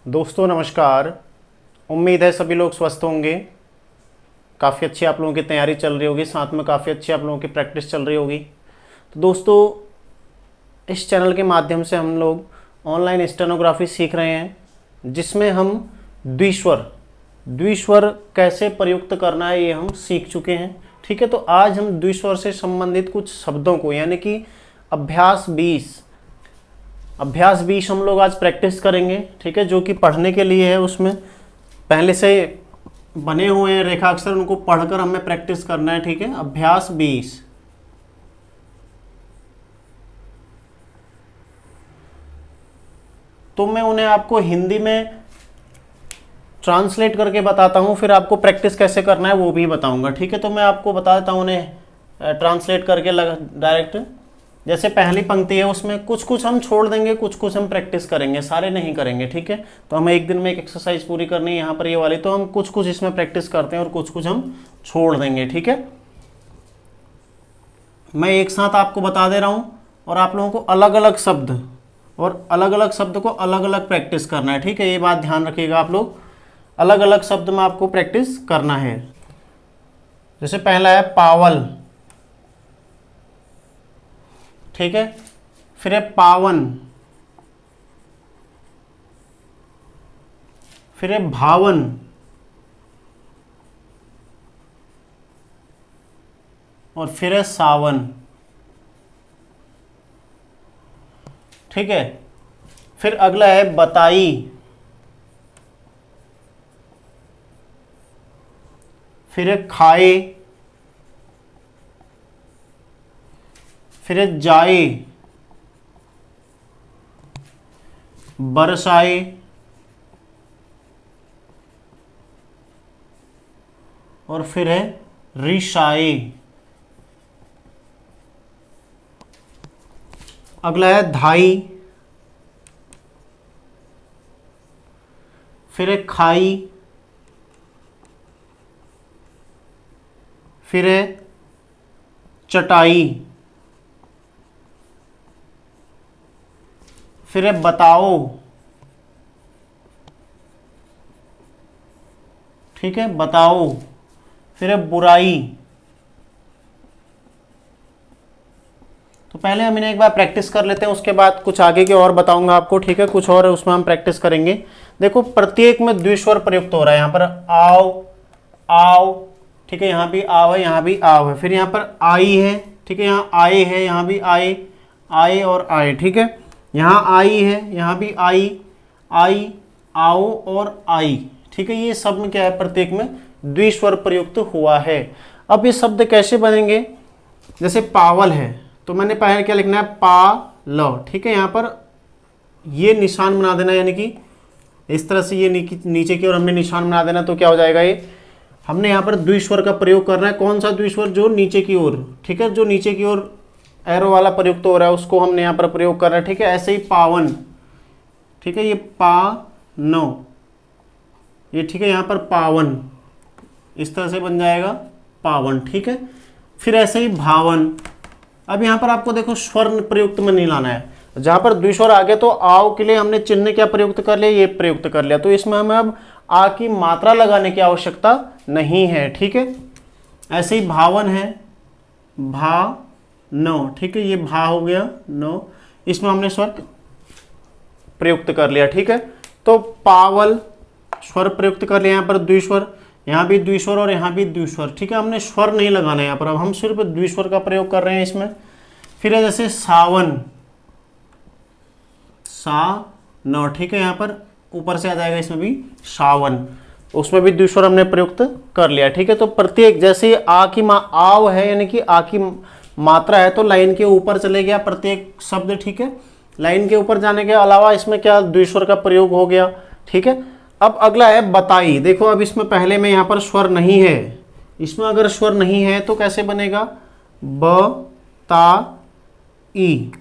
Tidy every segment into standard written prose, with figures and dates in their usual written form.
दोस्तों नमस्कार। उम्मीद है सभी लोग स्वस्थ होंगे। काफ़ी अच्छी आप लोगों की तैयारी चल रही होगी, साथ में काफ़ी अच्छी आप लोगों की प्रैक्टिस चल रही होगी। तो दोस्तों, इस चैनल के माध्यम से हम लोग ऑनलाइन स्टेनोग्राफी सीख रहे हैं, जिसमें हम द्विस्वर कैसे प्रयुक्त करना है ये हम सीख चुके हैं। ठीक है, तो आज हम द्विस्वर से संबंधित कुछ शब्दों को यानी कि अभ्यास 20 हम लोग आज प्रैक्टिस करेंगे। ठीक है, जो कि पढ़ने के लिए है, उसमें पहले से बने हुए हैं रेखाक्षर, उनको पढ़कर हमें प्रैक्टिस करना है। ठीक है, अभ्यास 20। तो मैं उन्हें आपको हिंदी में ट्रांसलेट करके बताता हूँ, फिर आपको प्रैक्टिस कैसे करना है वो भी बताऊंगा। ठीक है, तो मैं आपको बता देता हूँ उन्हें ट्रांसलेट करके डायरेक्ट। जैसे पहली पंक्ति है, उसमें कुछ कुछ हम छोड़ देंगे, कुछ कुछ हम प्रैक्टिस करेंगे, सारे नहीं करेंगे। ठीक है, तो हमें एक दिन में एक एक्सरसाइज पूरी करनी है यहाँ पर ये वाली, तो हम कुछ कुछ इसमें प्रैक्टिस करते हैं और कुछ कुछ हम छोड़ देंगे। ठीक है, मैं एक साथ आपको बता दे रहा हूँ और आप लोगों को अलग अलग शब्द को अलग अलग प्रैक्टिस करना है। ठीक है, ये बात ध्यान रखिएगा आप लोग, अलग अलग शब्द में आपको प्रैक्टिस करना है। जैसे पहला है पावल, ठीक है, फिर है पावन, फिर है भावन, और फिर है सावन। ठीक है, फिर अगला है बताई, फिर है खाए, फिर है जाए, बरसाए, और फिर है रिसाए। अगला है धाई, फिर है खाई, फिर है चटाई, फिर है बताओ। ठीक है, बताओ, फिर है बुराई। तो पहले हम इन्हें एक बार प्रैक्टिस कर लेते हैं, उसके बाद कुछ आगे के और बताऊंगा आपको। ठीक है, कुछ और है उसमें हम प्रैक्टिस करेंगे। देखो, प्रत्येक में द्विस्वर प्रयुक्त हो रहा है। यहाँ पर आओ, आओ, ठीक है, यहाँ भी आओ है, यहाँ भी आओ है, फिर यहाँ पर आई है, ठीक है, यहाँ आए है, यहाँ भी आए, आए और आए। ठीक है, यहाँ आई है, यहाँ भी आई, आई, आओ और आई। ठीक है, ये सब में क्या है, प्रत्येक में द्विस्वर प्रयुक्त हुआ है। अब ये शब्द कैसे बनेंगे, जैसे पावल है तो मैंने पहले क्या लिखना है, पा ल। ठीक है, यहाँ पर ये निशान बना देना, यानी कि इस तरह से ये नीचे की ओर हमने निशान बना देना, तो क्या हो जाएगा, ये हमने यहाँ पर द्विस्वर का प्रयोग करना है। कौन सा द्विस्वर, जो नीचे की ओर, ठीक है, जो नीचे की ओर एरो वाला प्रयुक्त हो रहा है उसको हमने यहाँ पर प्रयोग करना है। ठीक है, ऐसे ही पावन, ठीक है, ये पा नो, ये ठीक है, यहाँ पर पावन, इस तरह से बन जाएगा पावन। ठीक है, फिर ऐसे ही भावन। अब यहाँ पर आपको देखो स्वर प्रयुक्त में नहीं लाना है, जहाँ पर द्विस्वर आ गया तो आओ के लिए हमने चिन्ह क्या प्रयुक्त कर लिया, ये प्रयुक्त कर लिया, तो इसमें हमें अब आ की मात्रा लगाने की आवश्यकता नहीं है। ठीक है, ऐसे ही भावन है, भा नो, ठीक है, ये भा हो गया नो, इसमें हमने स्वर प्रयुक्त कर लिया। ठीक है, तो पावल स्वर प्रयुक्त कर लिया, यहाँ पर द्विस्वर, यहाँ भी द्विस्वर और यहाँ भी द्विस्वर। ठीक है, हमने स्वर नहीं लगाना है यहाँ पर, अब हम सिर्फ द्विस्वर का प्रयोग कर रहे हैं इसमें। फिर है जैसे सावन, सा न, ठीक है, यहाँ पर ऊपर से आ जाएगा, इसमें भी सावन, उसमें भी द्विस्वर हमने प्रयुक्त कर लिया। ठीक है, तो प्रत्येक जैसे आ की आव है, यानी कि आ की मात्रा है, तो लाइन के ऊपर चले गया प्रत्येक शब्द। ठीक है, लाइन के ऊपर जाने के अलावा इसमें क्या द्विस्वर का प्रयोग हो गया। ठीक है, अब अगला है बताई। देखो, अब इसमें पहले में यहाँ पर स्वर नहीं है, इसमें अगर स्वर नहीं है तो कैसे बनेगा, ब ता ई।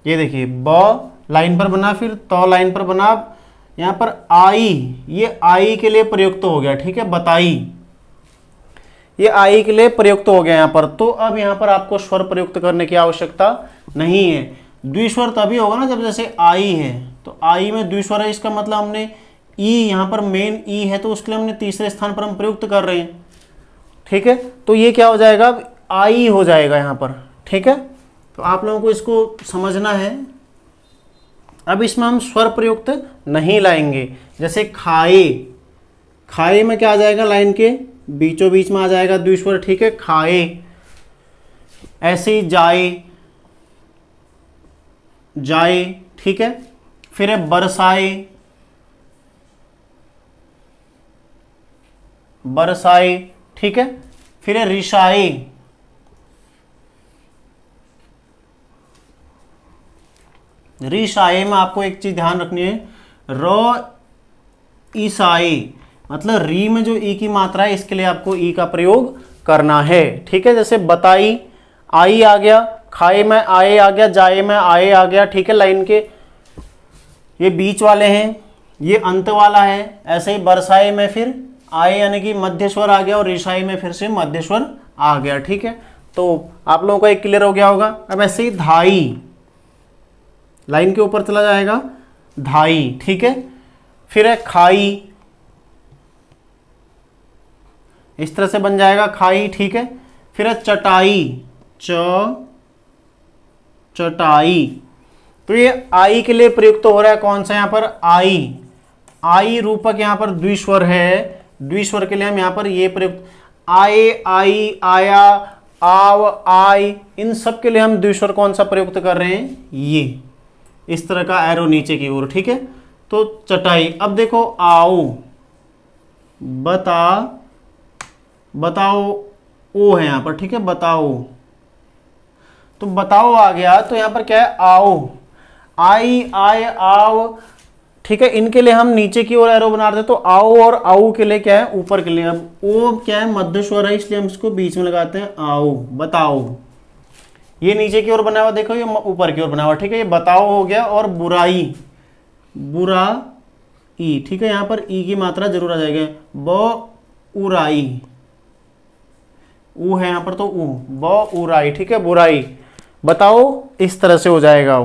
ये देखिए, ब लाइन पर बना, फिर त लाइन पर बना, यहाँ पर आई, ये आई के लिए प्रयुक्त हो गया। ठीक है, बताई, ये आई के लिए प्रयुक्त हो गया यहाँ पर। तो अब यहाँ पर आपको स्वर प्रयुक्त करने की आवश्यकता नहीं है। द्विस्वर तभी होगा ना जब जैसे आई है, तो आई में द्विस्वर है, इसका मतलब हमने ई यहाँ पर मेन ई है तो उसके लिए हमने तीसरे स्थान पर हम प्रयुक्त कर रहे हैं, ठीक है। तो ये क्या हो जाएगा, आई हो जाएगा यहाँ पर, ठीक है। तो आप लोगों को इसको समझना है। अब इसमें हम स्वर प्रयुक्त नहीं लाएंगे, जैसे खाए, खाए में क्या आ जाएगा, लाइन के बीचों बीच में आ जाएगा द्विस्वर, ठीक है, खाए। ऐसे ही जाए, जाए, ठीक है। फिर है बरसाए, बरसाए, ठीक है। फिर है रिसाए, रिसाए में आपको एक चीज ध्यान रखनी है, र ईसाई, मतलब री में जो ई की मात्रा है इसके लिए आपको ई का प्रयोग करना है, ठीक है। जैसे बताई, आई आ गया, खाए में आए आ गया, जाए में आए आ गया, ठीक है। लाइन के ये बीच वाले हैं, ये अंत वाला है। ऐसे ही बरसाए में फिर आए यानी कि मध्य स्वर आ गया और रिसाई में फिर से मध्य स्वर आ गया, ठीक है। तो आप लोगों को एक क्लियर हो गया होगा। अब ऐसे ही धाई, लाइन के ऊपर चला जाएगा, धाई, ठीक है। फिर है खाई, इस तरह से बन जाएगा खाई, ठीक है। फिर है चटाई, चटाई। तो ये आई के लिए प्रयुक्त तो हो रहा है कौन सा, यहाँ पर आई, आई रूपक यहाँ पर द्विस्वर है, द्विस्वर के लिए हम यहाँ पर ये प्रयुक्त, आए, आई, आया, आव, आई, इन सब के लिए हम द्विस्वर कौन सा प्रयुक्त कर रहे हैं, ये इस तरह का एरो नीचे की ओर, ठीक है। तो चटाई। अब देखो आओ, बताओ, ओ है यहाँ पर, ठीक है, बताओ। तो बताओ आ गया, तो यहाँ पर क्या है, आओ, आई, आय, आओ, ठीक है। इनके लिए हम नीचे की ओर एरो बना रहे थे, तो आओ और आओ के लिए क्या है, ऊपर के लिए। अब ओ क्या है, मध्य स्वर है, इसलिए हम इसको बीच में लगाते हैं, आओ, बताओ। ये नीचे की ओर बना हुआ, देखो ये ऊपर की ओर बना हुआ, ठीक है। ये बताओ हो गया। और बुराई, बुरा ई, ठीक है, यहाँ पर ई की मात्रा जरूर आ जाएगी, ब उराई, ऊ है यहाँ पर तो ऊ, ब उराई, ठीक है, बुराई। बताओ, इस तरह से हो जाएगा।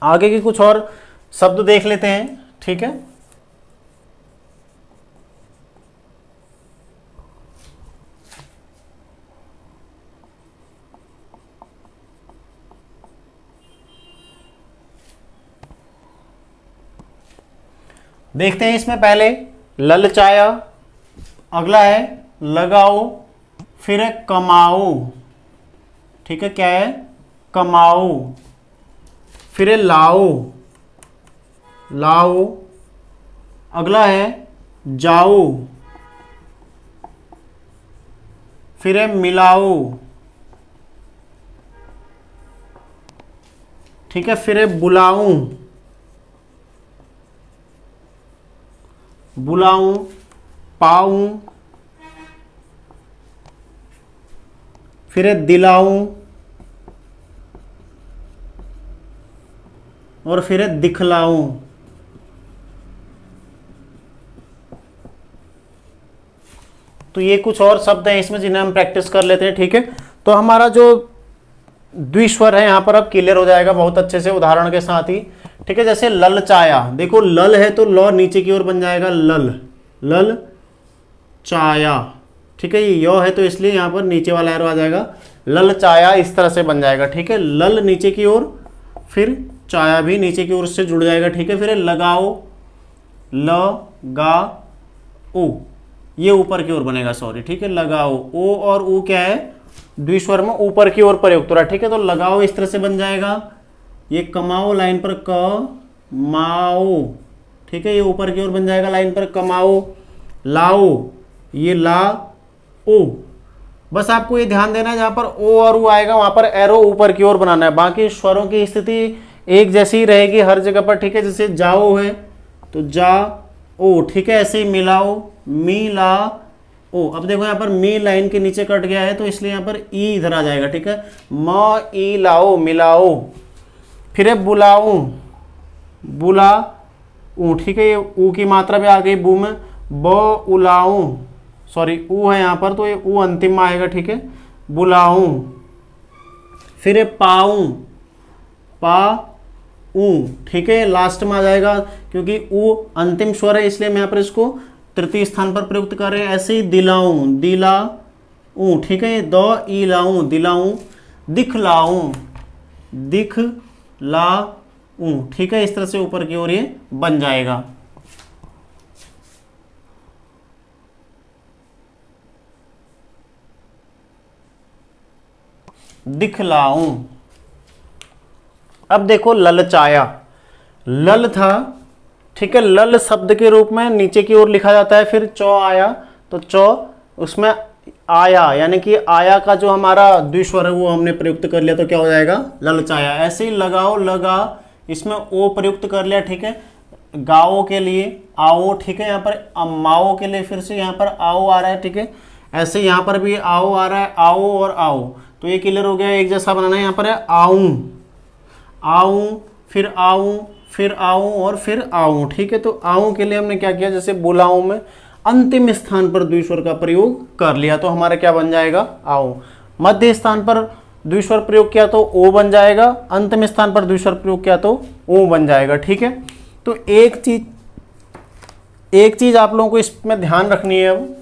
आगे के कुछ और शब्द देख लेते हैं, ठीक है। देखते हैं इसमें पहले ललचाया, अगला है लगाओ, फिर है कमाओ, ठीक है, क्या है, कमाओ। फिर है लाओ, लाओ। अगला है जाओ, फिर है मिलाओ, ठीक है। फिर है बुलाऊं, बुलाऊं, पाऊं। फिर है दिलाऊं, और फिर है दिखलाऊं। तो ये कुछ और शब्द हैं इसमें जिन्हें हम प्रैक्टिस कर लेते हैं, ठीक है। तो हमारा जो द्विस्वर है यहाँ पर अब क्लियर हो जाएगा बहुत अच्छे से उदाहरण के साथ ही, ठीक है। जैसे ललचाया, देखो लल है तो लौ नीचे की ओर बन जाएगा, लल, लल चाया, ठीक है। ये यो है तो इसलिए यहाँ पर नीचे वाला एरो आ जाएगा, ललचाया, इस तरह से बन जाएगा, ठीक है। लल नीचे की ओर, फिर चाया भी नीचे की ओर से जुड़ जाएगा, ठीक है। फिर लगाओ, ल गा ओ, ये ऊपर की ओर बनेगा, सॉरी, ठीक है। लगाओ, ओ और ऊ क्या है, द्विस्वर में ऊपर की ओर प्रयुक्त हो रहा है, ठीक है। तो लगाओ इस तरह से बन जाएगा। ये कमाओ लाइन पर क माओ, ठीक है, ये ऊपर की ओर बन जाएगा लाइन पर कमाओ। लाओ, ये ला ओ। बस आपको ये ध्यान देना है जहां पर ओ और ऊ आएगा वहां पर एरो ऊपर की ओर बनाना है, बाकी स्वरों की स्थिति एक जैसी ही रहेगी हर जगह पर, ठीक है। जैसे जाओ है तो जा ओ, ठीक है। ऐसे ही मिलाओ, मी ला ओ। अब देखो यहाँ पर मी लाइन के नीचे कट गया है तो इसलिए यहाँ पर ई इधर आ जाएगा, ठीक है। म ई लाओ, मिलाओ। फिर है बुलाऊं, बुला ऊ, ठीक है। ये ऊ की मात्रा भी आ गई बू में, ब उलाऊं, सॉरी ऊ है यहाँ पर तो ये ऊ अंतिम में आएगा, ठीक है, बुलाऊं। फिर है पाऊं, पा ऊ, ठीक है, लास्ट में आ जाएगा क्योंकि ऊ अंतिम स्वर है इसलिए हम यहाँ पर इसको तृतीय स्थान पर प्रयुक्त कर रहे हैं। ऐसे ही दिलाऊं, दिलाऊं, ठीक है, ये द ई लाऊं, दिलाऊं, दिखलाऊं, दिखलाऊं, ठीक है, इस तरह से ऊपर की ओर ये बन जाएगा। दिखलाऊं। अब देखो ललचाया, लल था, ठीक है, लल शब्द के रूप में नीचे की ओर लिखा जाता है, फिर चौ आया तो चौ उसमें आया, यानी कि आया का जो हमारा द्विस्वर है वो हमने प्रयुक्त कर लिया तो क्या हो जाएगा ललचाया। ऐसे ही लगाओ, लगा, इसमें ओ प्रयुक्त कर लिया, ठीक है, गाओ के लिए आओ, ठीक है, यहाँ पर अम्माओ के लिए फिर से यहाँ पर आओ आ रहा है, ठीक है, ऐसे यहाँ पर भी आओ आ रहा है, आओ और आओ, तो ये क्लियर हो गया, एक जैसा बनाना है। यहाँ पर है आऊं, आऊं, फिर आऊं, फिर आऊं और फिर आऊं, ठीक है, तो आऊं के लिए हमने क्या किया, जैसे बुलाऊं में अंतिम स्थान पर द्विस्वर का प्रयोग कर लिया तो हमारा क्या बन जाएगा आऊं। मध्य स्थान पर द्विस्वर प्रयोग किया तो ओ बन जाएगा, अंतिम स्थान पर द्विस्वर प्रयोग किया तो ओ बन जाएगा, ठीक है। तो एक चीज आप लोगों को इसमें ध्यान रखनी है। अब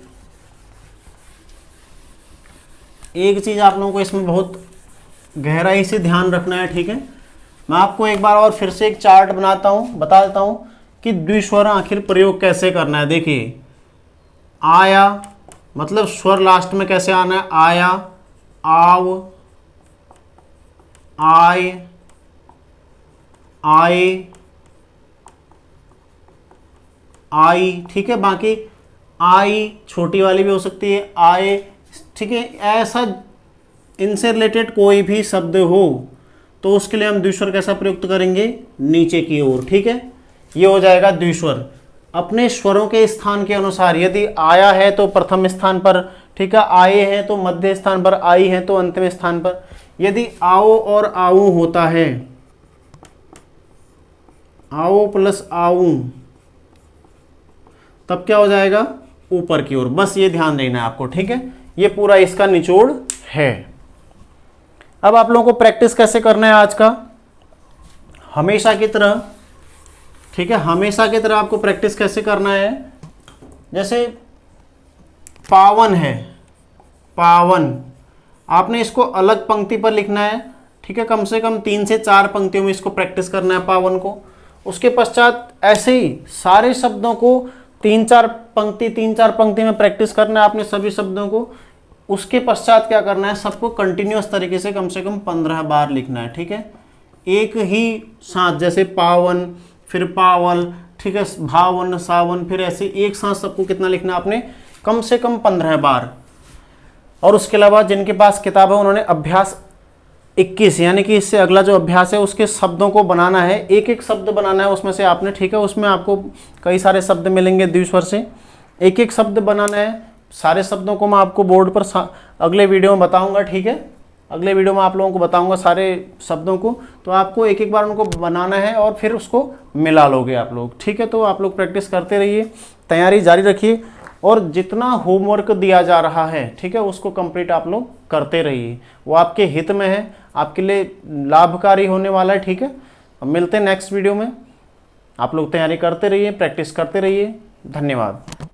एक चीज आप लोगों को इसमें बहुत गहराई से ध्यान रखना है, ठीक है। मैं आपको एक बार और फिर से एक चार्ट बनाता हूं, बता देता हूं कि द्विस्वर आखिर प्रयोग कैसे करना है। देखिए, आया मतलब स्वर लास्ट में कैसे आना है, आया, आव, आए, आए, आई, ठीक है, बाकी आई छोटी वाली भी हो सकती है, आए, ठीक है। ऐसा इनसे रिलेटेड कोई भी शब्द हो तो उसके लिए हम द्विस्वर कैसा प्रयुक्त करेंगे, नीचे की ओर, ठीक है, ये हो जाएगा द्विस्वर। अपने स्वरों के स्थान के अनुसार, यदि आया है तो प्रथम स्थान पर, ठीक है, आए हैं तो मध्य स्थान पर, आई है तो अंतिम स्थान पर। यदि आओ और आऊं होता है, आओ प्लस आऊं, तब क्या हो जाएगा ऊपर की ओर। बस ये ध्यान देना है आपको, ठीक है, ये पूरा इसका निचोड़ है। अब आप लोगों को प्रैक्टिस कैसे करना है आज का, हमेशा की तरह, ठीक है, हमेशा की तरह आपको प्रैक्टिस कैसे करना है। जैसे पावन है, पावन, आपने इसको अलग पंक्ति पर लिखना है, ठीक है, कम से कम 3 से 4 पंक्तियों में इसको प्रैक्टिस करना है पावन को। उसके पश्चात ऐसे ही सारे शब्दों को 3-4 पंक्ति में प्रैक्टिस करना है आपने सभी शब्दों को। उसके पश्चात क्या करना है, सबको कंटिन्यूअस तरीके से कम 15 बार लिखना है, ठीक है, एक ही साथ, जैसे पावन, फिर पावल, ठीक है, भावन, सावन, फिर ऐसे एक साथ सबको कितना लिखना है आपने, कम से कम 15 बार। और उसके अलावा जिनके पास किताब है उन्होंने अभ्यास 21 यानी कि इससे अगला जो अभ्यास है उसके शब्दों को बनाना है, एक एक शब्द बनाना है उसमें से आपने, ठीक है, उसमें आपको कई सारे शब्द मिलेंगे द्विस्वर से, एक एक शब्द बनाना है। सारे शब्दों को मैं आपको बोर्ड पर अगले वीडियो में बताऊंगा, ठीक है, अगले वीडियो में आप लोगों को बताऊंगा सारे शब्दों को, तो आपको एक एक बार उनको बनाना है और फिर उसको मिला लोगे आप लोग, ठीक है। तो आप लोग प्रैक्टिस करते रहिए, तैयारी जारी रखिए और जितना होमवर्क दिया जा रहा है, ठीक है, उसको कंप्लीट आप लोग करते रहिए, वो आपके हित में है, आपके लिए लाभकारी होने वाला है, ठीक है। अब मिलते हैं नेक्स्ट वीडियो में, आप लोग तैयारी करते रहिए, प्रैक्टिस करते रहिए, धन्यवाद।